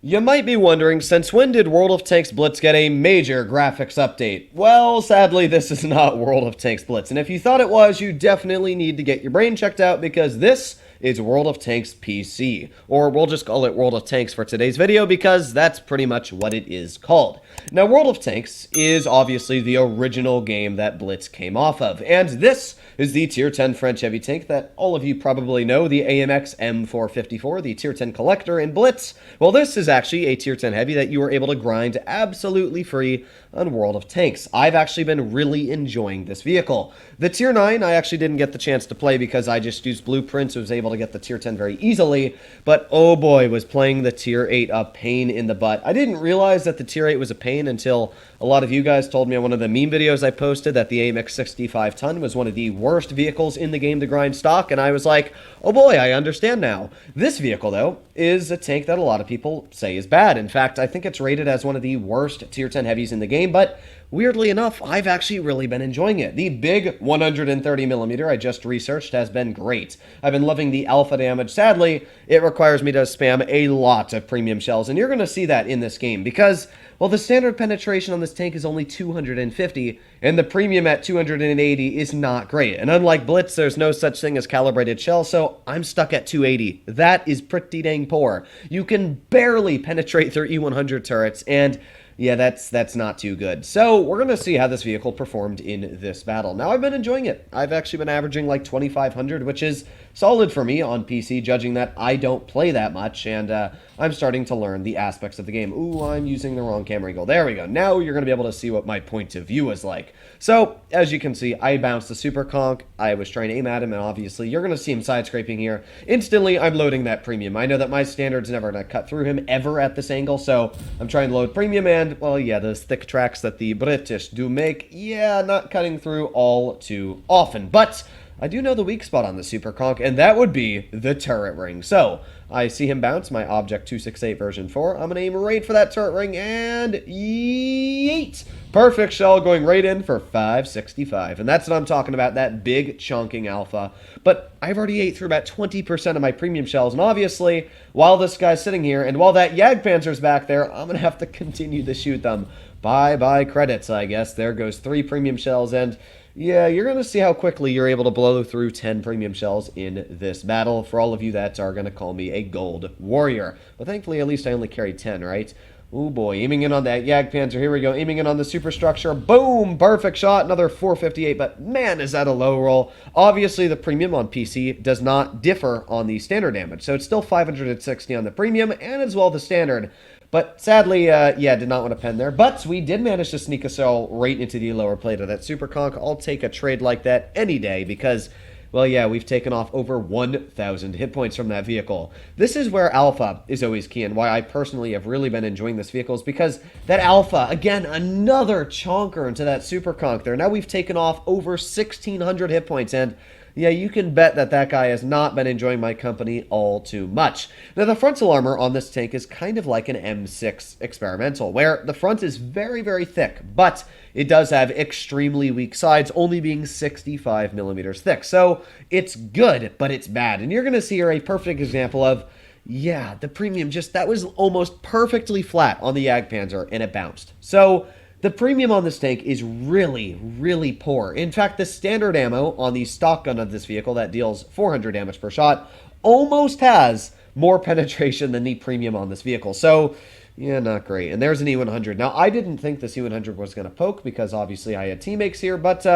You might be wondering, since when did World of Tanks Blitz get a major graphics update? Well, sadly, this is not World of Tanks Blitz, and if you thought it was, you definitely need to get your brain checked out because this is World of Tanks PC, or we'll just call it World of Tanks for today's video because that's pretty much what it is called. Now, World of Tanks is obviously the original game that Blitz came off of, and this is the Tier 10 French heavy tank that all of you probably know, the AMX M454, the Tier 10 collector in Blitz. Well, this is actually a Tier 10 heavy that you were able to grind absolutely free on World of Tanks. I've actually been really enjoying this vehicle. The Tier 9 I actually didn't get the chance to play because I just used blueprints, was able to get the Tier 10 very easily, but oh boy, was playing the Tier 8 a pain in the butt. I didn't realize that the Tier 8 was a pain until a lot of you guys told me on one of the meme videos I posted that the AMX 65 ton was one of the worst vehicles in the game to grind stock, and I was like, oh boy, I understand now. This vehicle, though, is a tank that a lot of people say is bad. In fact, I think it's rated as one of the worst Tier 10 heavies in the game, but weirdly enough, I've actually really been enjoying it. The big 130mm I just researched has been great. I've been loving the alpha damage. Sadly, it requires me to spam a lot of premium shells, and you're going to see that in this game because, well, the standard penetration on this tank is only 250, and the premium at 280 is not great. And unlike Blitz, there's no such thing as calibrated shell, so I'm stuck at 280. That is pretty dang poor. You can barely penetrate through E100 turrets, and yeah, that's not too good. So we're going to see how this vehicle performed in this battle. Now, I've been enjoying it. I've actually been averaging like 2,500, which is solid for me on PC, judging that I don't play that much, and I'm starting to learn the aspects of the game. Ooh, I'm using the wrong camera angle. There we go. Now you're going to be able to see what my point of view is like. So, as you can see, I bounced the Super Conk. I was trying to aim at him, and obviously you're going to see him side-scraping here. Instantly, I'm loading that premium. I know that my standard's never going to cut through him ever at this angle, so I'm trying to load premium, and, well, yeah, those thick tracks that the British do make, yeah, not cutting through all too often. But I do know the weak spot on the Super Conk, and that would be the turret ring. So, I see him bounce my Object 268 version 4. I'm going to aim right for that turret ring, and yeet! Perfect shell going right in for 565. And that's what I'm talking about, that big chunking alpha. But I've already ate through about 20% of my premium shells, and obviously, while this guy's sitting here, and while that Jagdpanzer's back there, I'm going to have to continue to shoot them. Bye-bye credits, I guess. There goes 3 premium shells, and yeah, you're going to see how quickly you're able to blow through 10 premium shells in this battle, for all of you that are going to call me a gold warrior. But thankfully, at least I only carried 10, right? Oh boy, aiming in on that Jagdpanzer. Here we go, aiming in on the superstructure. Boom! Perfect shot, another 458, but man, is that a low roll. Obviously, the premium on PC does not differ on the standard damage, so it's still 560 on the premium, and as well the standard. But sadly, yeah, did not want to pen there. But we did manage to sneak a cell right into the lower plate of that Super Conk. I'll take a trade like that any day because, well, yeah, we've taken off over 1,000 hit points from that vehicle. This is where Alpha is always key, and why I personally have really been enjoying this vehicle is because that Alpha, again, another chonker into that Super Conk there. Now we've taken off over 1,600 hit points, and yeah, you can bet that that guy has not been enjoying my company all too much. Now, the frontal armor on this tank is kind of like an M6 experimental, where the front is very, very thick, but it does have extremely weak sides, only being 65 millimeters thick. So, it's good, but it's bad. And you're going to see here a perfect example of, yeah, the premium just, that was almost perfectly flat on the Jagdpanzer, and it bounced. So, the premium on this tank is really, really poor. In fact, the standard ammo on the stock gun of this vehicle that deals 400 damage per shot almost has more penetration than the premium on this vehicle. So, yeah, not great. And there's an E100. Now, I didn't think this E100 was going to poke because obviously I had teammates here, but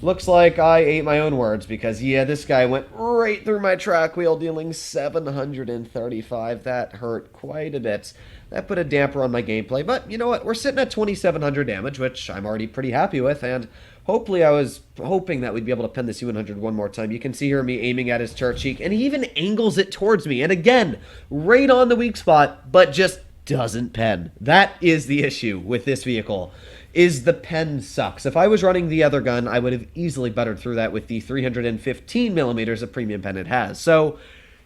looks like I ate my own words because, yeah, this guy went right through my track wheel, dealing 735. That hurt quite a bit. That put a damper on my gameplay, but you know what? We're sitting at 2,700 damage, which I'm already pretty happy with, and hopefully I was hoping that we'd be able to pen this U100 one more time. You can see here me aiming at his turret cheek, and he even angles it towards me, and again, right on the weak spot, but just doesn't pen. That is the issue with this vehicle, is the pen sucks. If I was running the other gun, I would have easily buttered through that with the 315 millimeters of premium pen it has. So,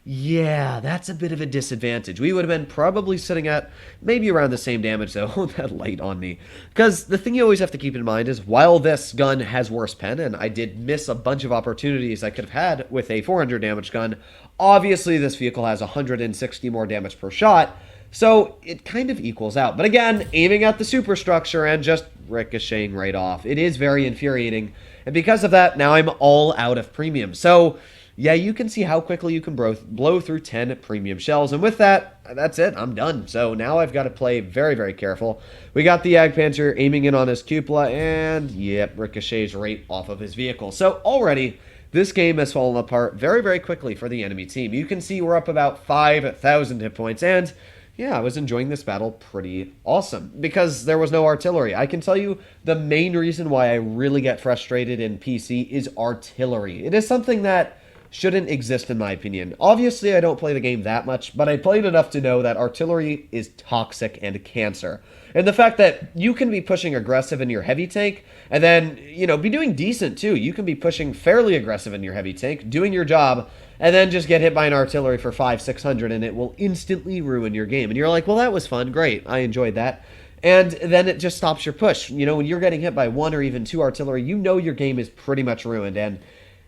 yeah, that's a bit of a disadvantage. We would have been probably sitting at maybe around the same damage, though. Oh, that light on me. Because the thing you always have to keep in mind is, while this gun has worse pen, and I did miss a bunch of opportunities I could have had with a 400 damage gun, obviously this vehicle has 160 more damage per shot. So it kind of equals out. But again, aiming at the superstructure and just ricocheting right off. It is very infuriating. And because of that, now I'm all out of premium. So yeah, you can see how quickly you can blow through 10 premium shells. And with that, that's it. I'm done. So now I've got to play very, very careful. We got the Agpanzer aiming in on his cupola, and yep, ricochets right off of his vehicle. So already, this game has fallen apart very, very quickly for the enemy team. You can see we're up about 5,000 hit points, and yeah, I was enjoying this battle pretty awesome because there was no artillery. I can tell you the main reason why I really get frustrated in PC is artillery. It is something that shouldn't exist in my opinion. Obviously, I don't play the game that much, but I played enough to know that artillery is toxic and cancer. And the fact that you can be pushing aggressive in your heavy tank, and then, you know, be doing decent too. You can be pushing fairly aggressive in your heavy tank, doing your job, and then just get hit by an artillery for 500-600, and it will instantly ruin your game. And you're like, well, that was fun, great, I enjoyed that. And then it just stops your push. You know, when you're getting hit by 1 or even 2 artillery, you know your game is pretty much ruined, and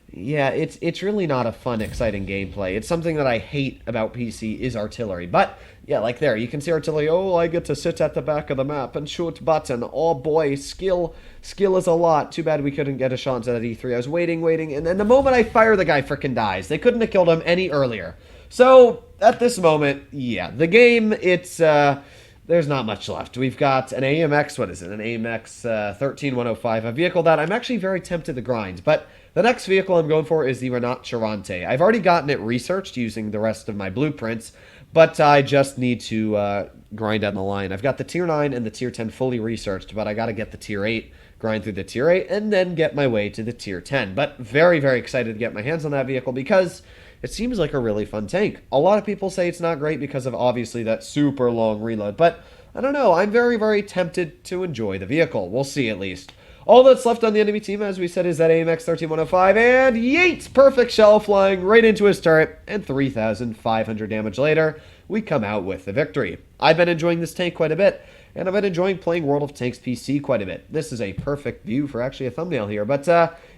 yeah, it's really not a fun, exciting gameplay. It's something that I hate about PC is artillery. But, yeah, like there, you can see artillery. Oh, I get to sit at the back of the map and shoot button. Oh, boy, skill is a lot. Too bad we couldn't get a shot at E3. I was waiting, and then the moment I fire, the guy frickin' dies. They couldn't have killed him any earlier. So, at this moment, yeah, the game, it's, there's not much left. We've got an AMX, what is it? An AMX 13105, a vehicle that I'm actually very tempted to grind, but the next vehicle I'm going for is the Renault Charente. I've already gotten it researched using the rest of my blueprints, but I just need to grind down the line. I've got the Tier 9 and the Tier 10 fully researched, but I got to get the Tier 8, grind through the Tier 8, and then get my way to the Tier 10. But very, very excited to get my hands on that vehicle because it seems like a really fun tank. A lot of people say it's not great because of obviously that super long reload, but I don't know. I'm very, very tempted to enjoy the vehicle. We'll see at least. All that's left on the enemy team, as we said, is that AMX 13105, and yeet! Perfect shell flying right into his turret, and 3,500 damage later, we come out with the victory. I've been enjoying this tank quite a bit, and I've been enjoying playing World of Tanks PC quite a bit. This is a perfect view for actually a thumbnail here, but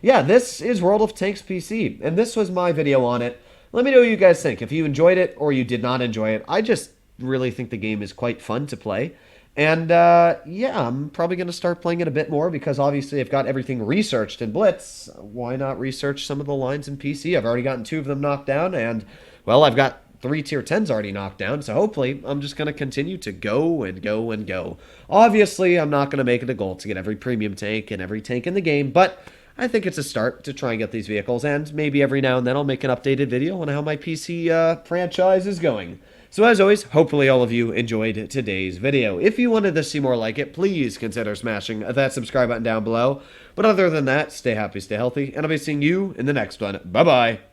yeah, this is World of Tanks PC, and this was my video on it. Let me know what you guys think, if you enjoyed it or you did not enjoy it. I just really think the game is quite fun to play. And, yeah, I'm probably going to start playing it a bit more because obviously I've got everything researched in Blitz. Why not research some of the lines in PC? I've already gotten 2 of them knocked down, and, well, I've got 3 Tier 10s already knocked down, so hopefully I'm just going to continue to go and go and go. Obviously, I'm not going to make it a goal to get every premium tank and every tank in the game, but I think it's a start to try and get these vehicles, and maybe every now and then I'll make an updated video on how my PC franchise is going. So as always, hopefully all of you enjoyed today's video. If you wanted to see more like it, please consider smashing that subscribe button down below. But other than that, stay happy, stay healthy, and I'll be seeing you in the next one. Bye-bye.